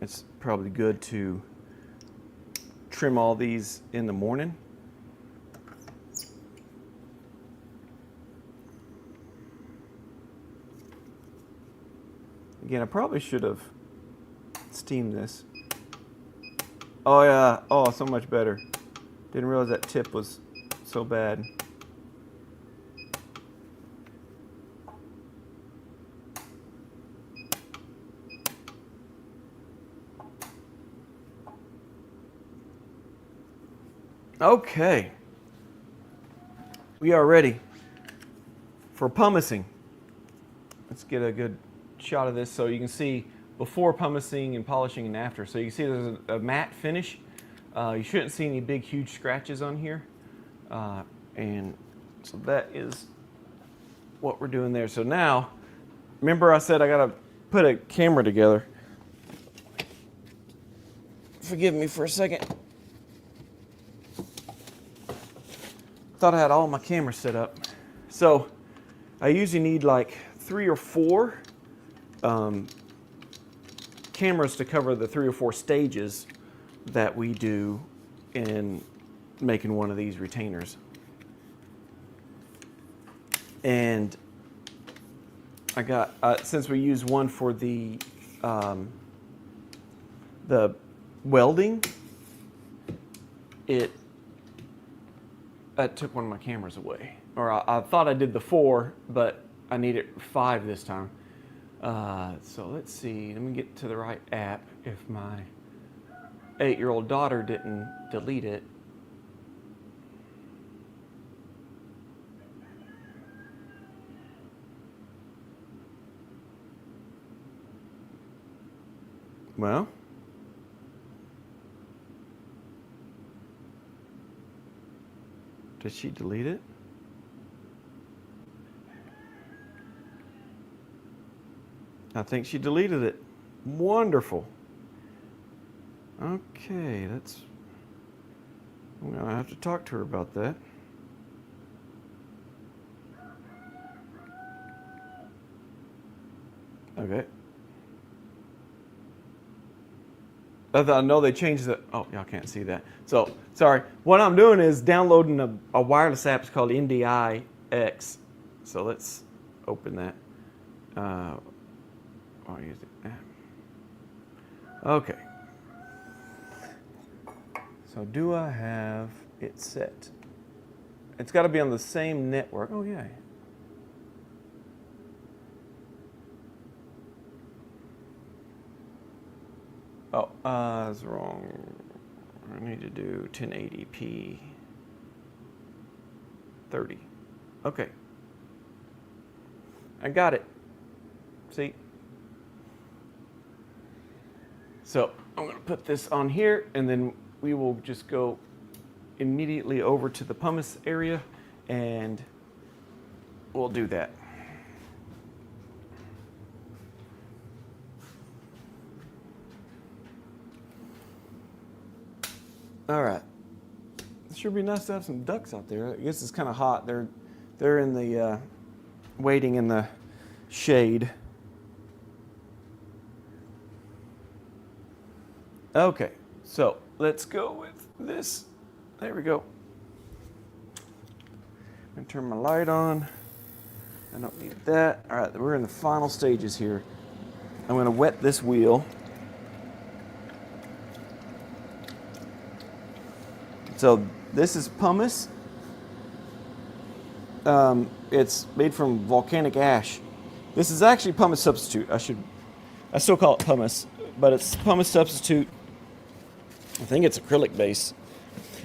it's probably good to trim all these in the morning. Again, I probably should have steamed this. Oh yeah, oh, so much better. Didn't realize that tip was so bad. Okay, we are ready for pumicing. Let's get a good shot of this so you can see before pumicing and polishing and after. So you can see there's a matte finish. You shouldn't see any big, huge scratches on here. And so that is what we're doing there. So now, remember I said I gotta put a camera together. Forgive me for a second. Thought I had all my cameras set up. So I usually need like 3 or 4 cameras to cover the 3 or 4 stages that we do in making one of these retainers. And I got, since we use one for the welding, I took one of my cameras away. Or I thought I did the 4, but I needed 5 this time. So let's see, let me get to the right app if my 8-year-old daughter didn't delete it. Well, did she delete it? I think she deleted it. Wonderful. Okay, I'm gonna have to talk to her about that. Okay. I know they changed the, oh, y'all can't see that. So, sorry. What I'm doing is downloading a wireless app. It's called NDI-X. So let's open that. I'll use it. Okay. So do I have it set? It's got to be on the same network. Oh, yeah. Oh, I was wrong. I need to do 1080p 30. Okay. I got it. See? So I'm going to put this on here, and then we will just go immediately over to the pumice area, and we'll do that. All right. It sure be nice to have some ducks out there. I guess it's kind of hot. They're in the waiting in the shade. Okay, so let's go with this. There we go. I'm gonna turn my light on. I don't need that. All right, we're in the final stages here. I'm gonna wet this wheel. So this is pumice. It's made from volcanic ash. This is actually pumice substitute. I still call it pumice, but it's pumice substitute. I think it's acrylic base.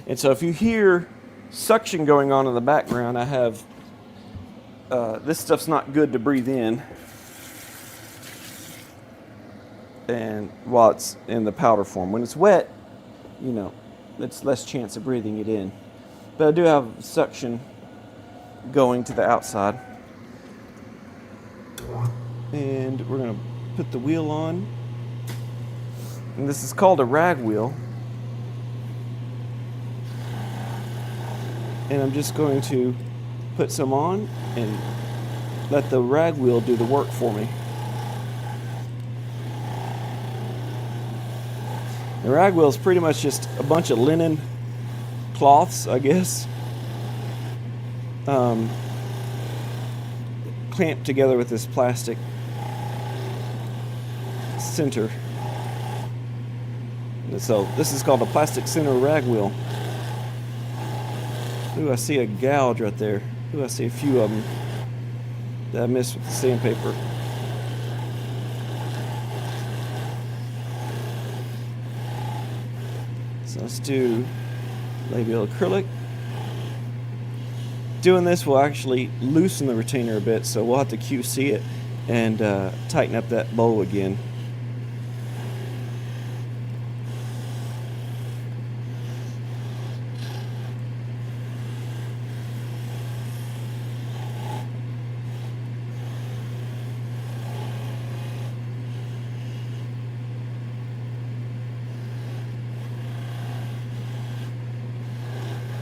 And so if you hear suction going on in the background, I have, this stuff's not good to breathe in. And while it's in the powder form. When it's wet, you know, it's less chance of breathing it in. But I do have suction going to the outside. And we're going to put the wheel on. And this is called a rag wheel. And I'm just going to put some on and let the rag wheel do the work for me. The rag wheel is pretty much just a bunch of linen cloths, I guess, clamped together with this plastic center. And so this is called a plastic center rag wheel. Ooh, I see a gouge right there. Ooh, I see a few of them that I missed with the sandpaper. So let's do labial acrylic. Doing this will actually loosen the retainer a bit, so we'll have to QC it and tighten up that bow again.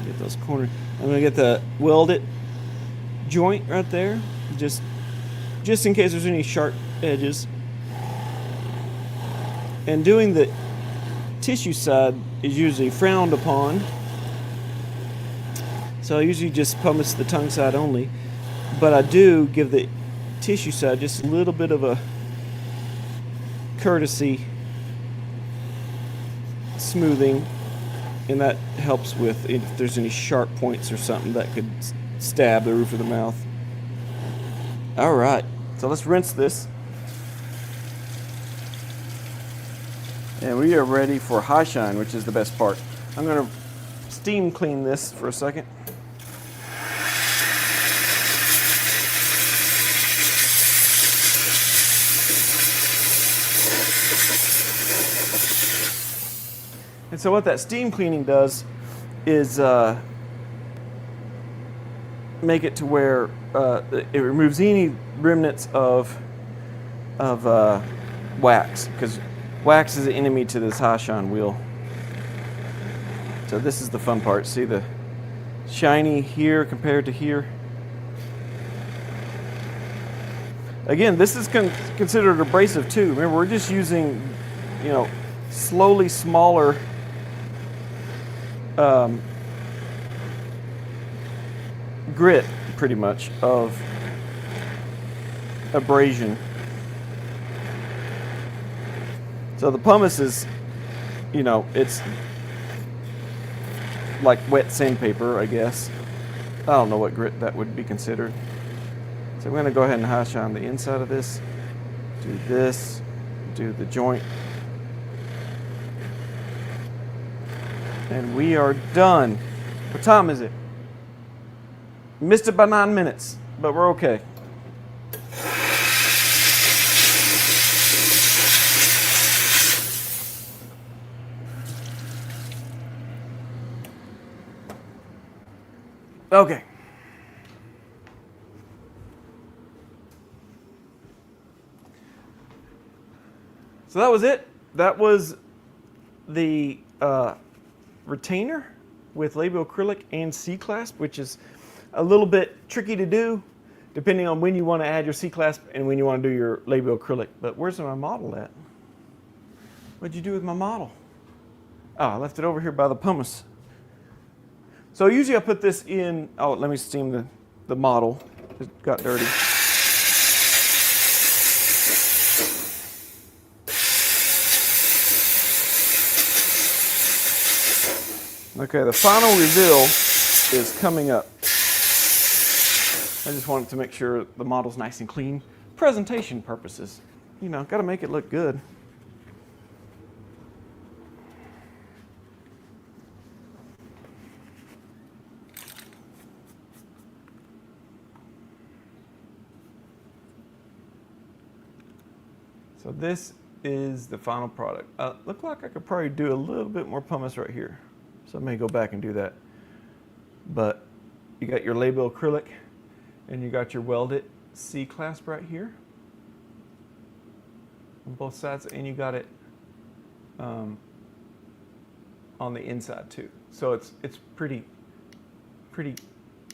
Get those corners. I'm gonna get the welded joint right there, just in case there's any sharp edges. And doing the tissue side is usually frowned upon, so I usually just pumice the tongue side only, but I do give the tissue side just a little bit of a courtesy smoothing, and that helps with if there's any sharp points or something that could stab the roof of the mouth. All right, so let's rinse this. And we are ready for high shine, which is the best part. I'm gonna steam clean this for a second. And so what that steam cleaning does is make it to where it removes any remnants of wax, because wax is an enemy to this high shine wheel. So this is the fun part. See the shiny here compared to here. Again, this is considered abrasive too. Remember, we're just using, you know, slowly smaller grit, pretty much, of abrasion. So the pumice is, you know, it's like wet sandpaper, I guess. I don't know what grit that would be considered. So I'm going to go ahead and high shine the inside of this. Do this. Do the joint. And we are done. What time is it? Missed it by 9 minutes, but we're okay. Okay. So that was it. That was the retainer with labial acrylic and C-clasp, which is a little bit tricky to do depending on when you want to add your C-clasp and when you want to do your labial acrylic. But where's my model at? What'd you do with my model? Oh, I left it over here by the pumice. So usually I put this in, oh, let me steam the model. It got dirty. Okay, the final reveal is coming up. I just wanted to make sure the model's nice and clean. Presentation purposes. You know, got to make it look good. So this is the final product. Look like I could probably do a little bit more pumice right here. So I may go back and do that. But you got your labial acrylic and you got your welded C-clasp right here on both sides, and you got it on the inside too. So it's pretty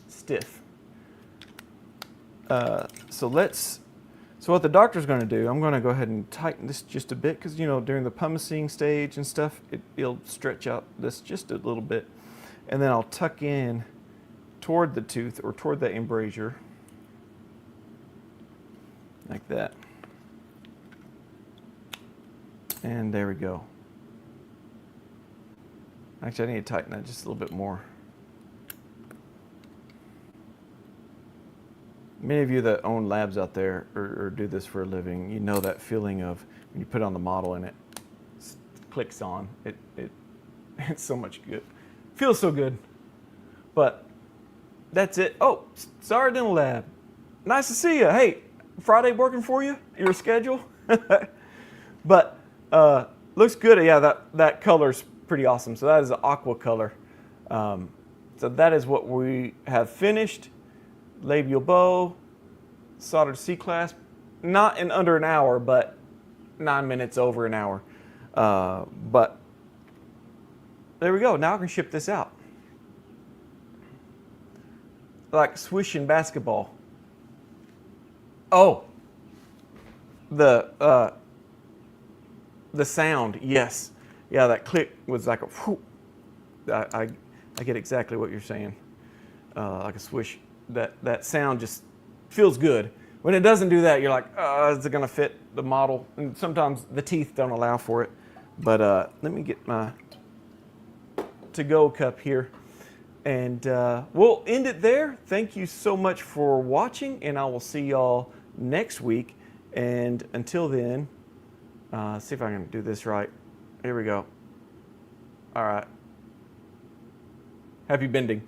stiff. So what the doctor's going to do, I'm going to go ahead and tighten this just a bit, because, you know, during the pumicing stage and stuff, it'll stretch out this just a little bit. And then I'll tuck in toward the tooth or toward the embrasure, like that. And there we go. Actually, I need to tighten that just a little bit more. Many of you that own labs out there or do this for a living, you know that feeling of when you put on the model and it clicks on. It's so much good. Feels so good. But that's it. Oh, sorry, Dental Lab. Nice to see you. Hey, Friday working for you? Your schedule? But looks good. Yeah, that color's pretty awesome. So that is an aqua color. So that is what we have finished. Labial bow, soldered C-clasp, not in under an hour, but 9 minutes over an hour. But there we go. Now I can ship this out. Like swishing basketball. Oh, the sound, yes. Yeah, that click was like a whoop. I get exactly what you're saying. Like a swish. That sound just feels good. When it doesn't do that, you're like, is it gonna fit the model? And sometimes the teeth don't allow for it. But let me get my to-go cup here. And we'll end it there. Thank you so much for watching, and I will see y'all next week. And until then, see if I can do this right. Here we go. All right. Happy bending.